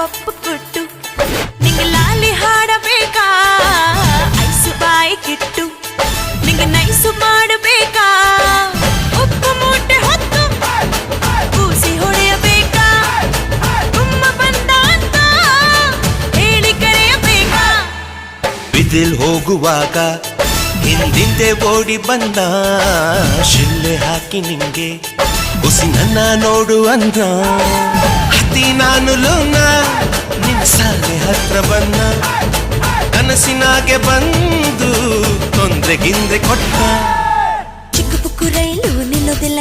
ಪಪ್ಪು ಕೊಟ್ಟು ನಿಂಗೆ ಲಾಲಿ ಹಾಡಬೇಕಾ ಐಸು ಬಾಯಿ ಕಿಟ್ಟು ನಿಂಗೆ ನೈಸು ಮಾಡಬೇಕಾ ಉಪ್ಪು ಮೂಟೆ ಹೊತ್ತು ಕೂಸಿ ಹೊಡೆಯಬೇಕಾ ಗುಮ್ಮ ಬಂದ ಅಂತ ಹೇಳಿ ಕರೆಯಬೇಕಾ ಬಿದಿಲ್ ಹೋಗುವಾಗ ಹಿಂದಿಂದೆ ಓಡಿ ಬಂದ ಶಿಲ್ಲೆ ಹಾಕಿ ನಿಂಗೆ ಉಸಿ ನನ್ನ ನೋಡು ಅಂದ ಹತ್ತಿ ನಾನು ಲೋನ ನಿನ್ನ ಸಾಲೆ ಹತ್ರ ಬನ್ನ ಕನಸಿನಾಗೆ ಬಂದು ತೊಂದ್ರೆ ಗಿಂದ್ರೆ ಕೊಟ್ಟ ಚಿಕ್ಕ ಪುಕ್ಕು ರೈಲು ನಿಲ್ಲೋದಿಲ್ಲ